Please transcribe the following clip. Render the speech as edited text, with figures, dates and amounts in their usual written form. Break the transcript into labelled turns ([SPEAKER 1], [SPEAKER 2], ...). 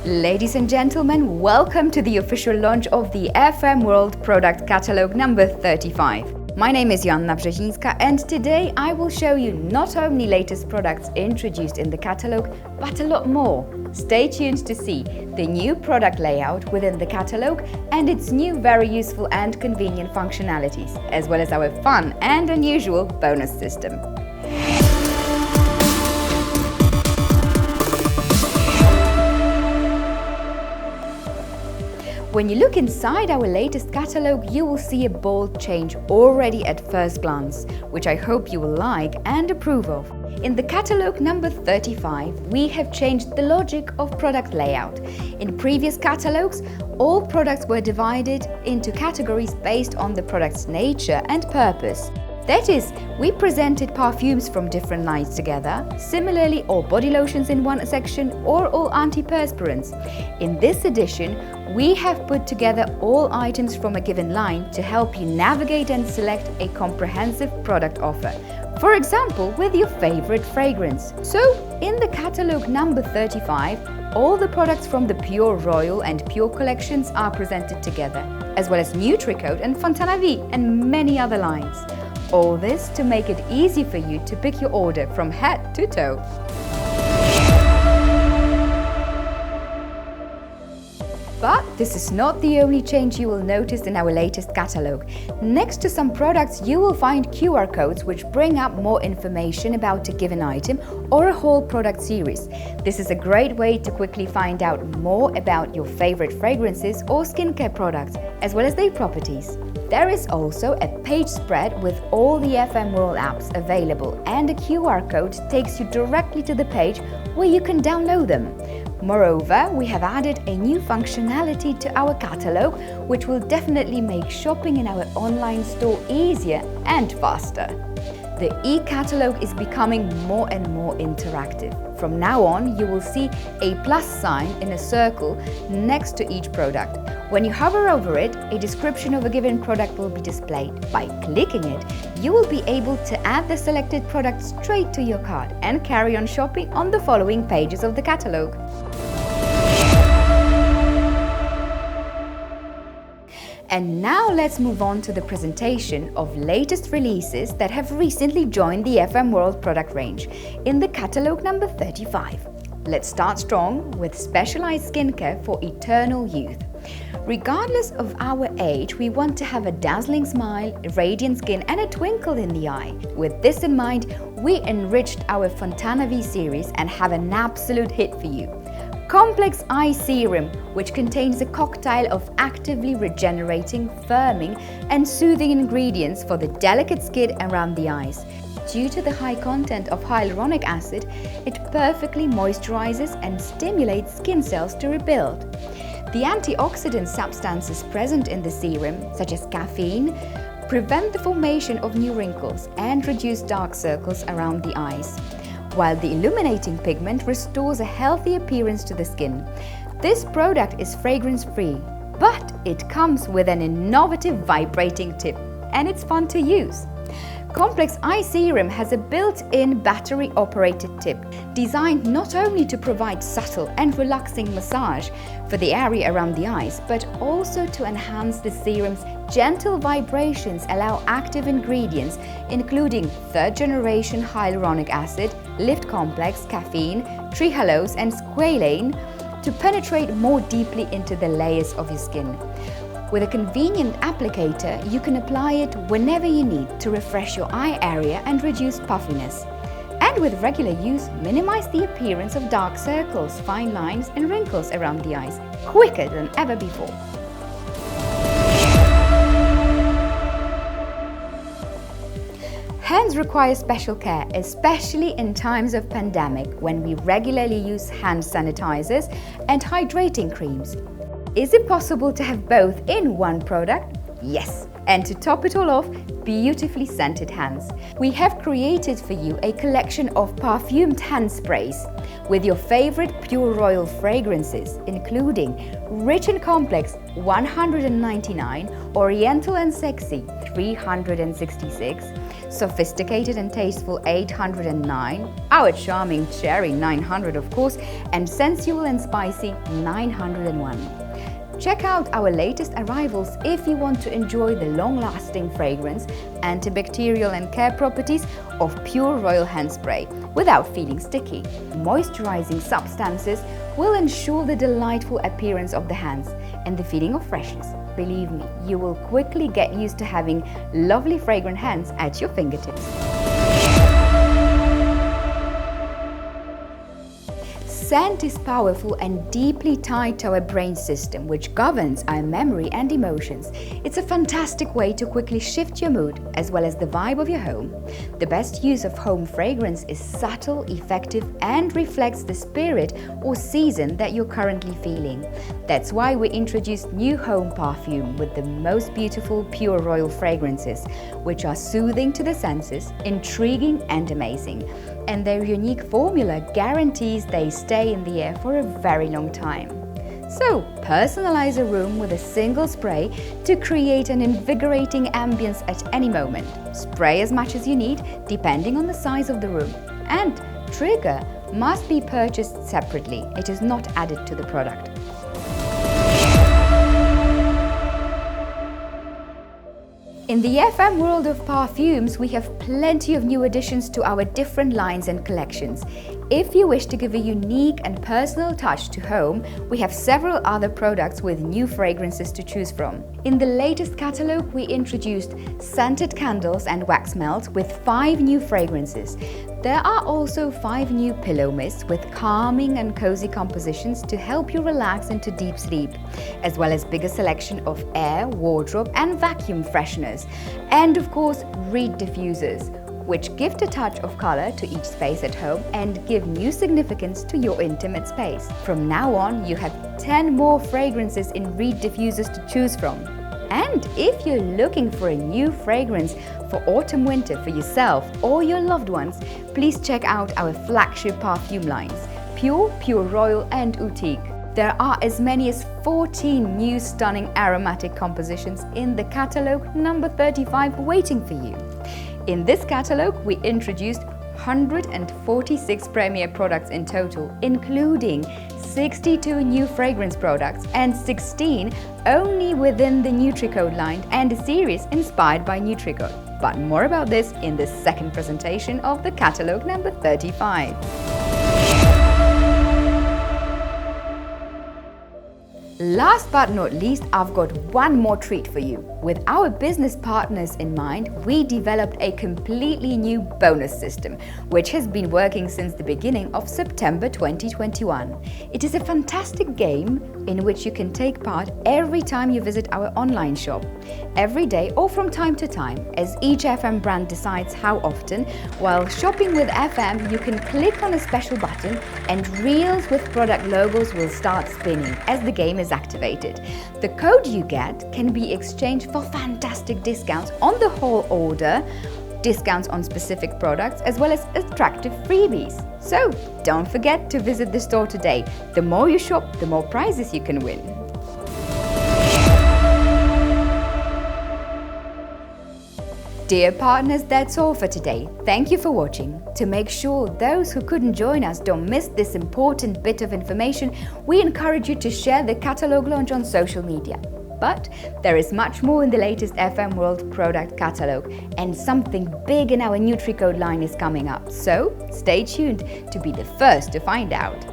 [SPEAKER 1] Ladies and gentlemen, welcome to the official launch of the FM World Product Catalogue number 35. My name is Joanna Brzezińska and today I will show you not only latest products introduced in the catalogue, but a lot more. Stay tuned to see the new product layout within the catalogue and its new very useful and convenient functionalities, as well as our fun and unusual bonus system. When you look inside our latest catalogue, you will see a bold change already at first glance, which I hope you will like and approve of. In the catalogue number 35, we have changed the logic of product layout. In previous catalogues, all products were divided into categories based on the product's nature and purpose. That is, we presented perfumes from different lines together, similarly all body lotions in one section or all antiperspirants. In this edition, we have put together all items from a given line to help you navigate and select a comprehensive product offer. For example, with your favorite fragrance. So, in the catalogue number 35, all the products from the Pure Royal and Pure collections are presented together, as well as Nutricote and Fontana V and many other lines. All this to make it easy for you to pick your order from head to toe. But this is not the only change you will notice in our latest catalogue. Next to some products, you will find QR codes which bring up more information about a given item or a whole product series. This is a great way to quickly find out more about your favorite fragrances or skincare products, as well as their properties. There is also a page spread with all the FM World apps available, and a QR code takes you directly to the page where you can download them. Moreover, we have added a new functionality to our catalogue, which will definitely make shopping in our online store easier and faster. The e-catalogue is becoming more and more interactive. From now on, you will see a plus sign in a circle next to each product. When you hover over it, a description of a given product will be displayed. By clicking it, you will be able to add the selected product straight to your cart and carry on shopping on the following pages of the catalogue. And now let's move on to the presentation of latest releases that have recently joined the FM World product range in the catalogue number 35. Let's start strong with specialized skincare for eternal youth. Regardless of our age, we want to have a dazzling smile, radiant skin and a twinkle in the eye. With this in mind, we enriched our Fontana V series and have an absolute hit for you. Complex Eye Serum, which contains a cocktail of actively regenerating, firming and soothing ingredients for the delicate skin around the eyes. Due to the high content of hyaluronic acid, it perfectly moisturizes and stimulates skin cells to rebuild. The antioxidant substances present in the serum, such as caffeine, prevent the formation of new wrinkles and reduce dark circles around the eyes, while the illuminating pigment restores a healthy appearance to the skin. This product is fragrance-free, but it comes with an innovative vibrating tip, and it's fun to use. Complex Eye Serum has a built-in battery-operated tip, designed not only to provide subtle and relaxing massage for the area around the eyes, but also to enhance the serum's gentle vibrations allow active ingredients, including third-generation hyaluronic acid, lift complex, caffeine, trehalose and squalane, to penetrate more deeply into the layers of your skin. With a convenient applicator, you can apply it whenever you need to refresh your eye area and reduce puffiness. And with regular use, minimize the appearance of dark circles, fine lines and wrinkles around the eyes quicker than ever before. Hands require special care, especially in times of pandemic when we regularly use hand sanitizers and hydrating creams. Is it possible to have both in one product? Yes! And to top it all off, beautifully scented hands. We have created for you a collection of perfumed hand sprays with your favorite Pure Royal fragrances, including Rich and Complex 199, Oriental and Sexy 366, sophisticated and tasteful 809, our charming cherry 900 of course, and sensual and spicy 901. Check out our latest arrivals if you want to enjoy the long-lasting fragrance, antibacterial and care properties of Pure Royal Hand Spray without feeling sticky. Moisturizing substances will ensure the delightful appearance of the hands and the feeling of freshness. Believe me, you will quickly get used to having lovely fragrant hands at your fingertips. Scent is powerful and deeply tied to our brain system, which governs our memory and emotions. It's a fantastic way to quickly shift your mood as well as the vibe of your home. The best use of home fragrance is subtle, effective, and reflects the spirit or season that you're currently feeling. That's why we introduced new home perfume with the most beautiful Pure Royal fragrances, which are soothing to the senses, intriguing, and amazing. And their unique formula guarantees they stay in the air for a very long time. So, personalize a room with a single spray to create an invigorating ambience at any moment. Spray as much as you need, depending on the size of the room. And trigger must be purchased separately. It is not added to the product. In the FM world of perfumes, we have plenty of new additions to our different lines and collections. If you wish to give a unique and personal touch to home, we have several other products with new fragrances to choose from. In the latest catalogue, we introduced scented candles and wax melts with 5 new fragrances. There are also 5 new pillow mists with calming and cozy compositions to help you relax into deep sleep, as well as bigger selection of air, wardrobe and vacuum fresheners. And of course, reed diffusers, which give a touch of color to each space at home and give new significance to your intimate space. From now on, you have 10 more fragrances in reed diffusers to choose from. And if you're looking for a new fragrance for autumn-winter for yourself or your loved ones, please check out our flagship perfume lines, Pure, Pure Royal and Outique. There are as many as 14 new stunning aromatic compositions in the catalogue number 35 waiting for you. In this catalogue, we introduced 146 Premiere products in total, including 62 new fragrance products and 16 only within the NutriCode line and a series inspired by NutriCode. But more about this in the second presentation of the catalogue number 35. Last but not least, I've got one more treat for you. With our business partners in mind, we developed a completely new bonus system, which has been working since the beginning of September 2021. It is a fantastic game in which you can take part every time you visit our online shop. Every day or from time to time, as each FM brand decides how often. While shopping with FM, you can click on a special button and reels with product logos will start spinning as the game is activated. The code you get can be exchanged for fantastic discounts on the whole order, discounts on specific products, as well as attractive freebies. So don't forget to visit the store today. The more you shop, the more prizes you can win. Dear partners, that's all for today. Thank you for watching. To make sure those who couldn't join us don't miss this important bit of information, we encourage you to share the catalogue launch on social media. But there is much more in the latest FM World product catalogue, and something big in our NutriCode line is coming up. So stay tuned to be the first to find out.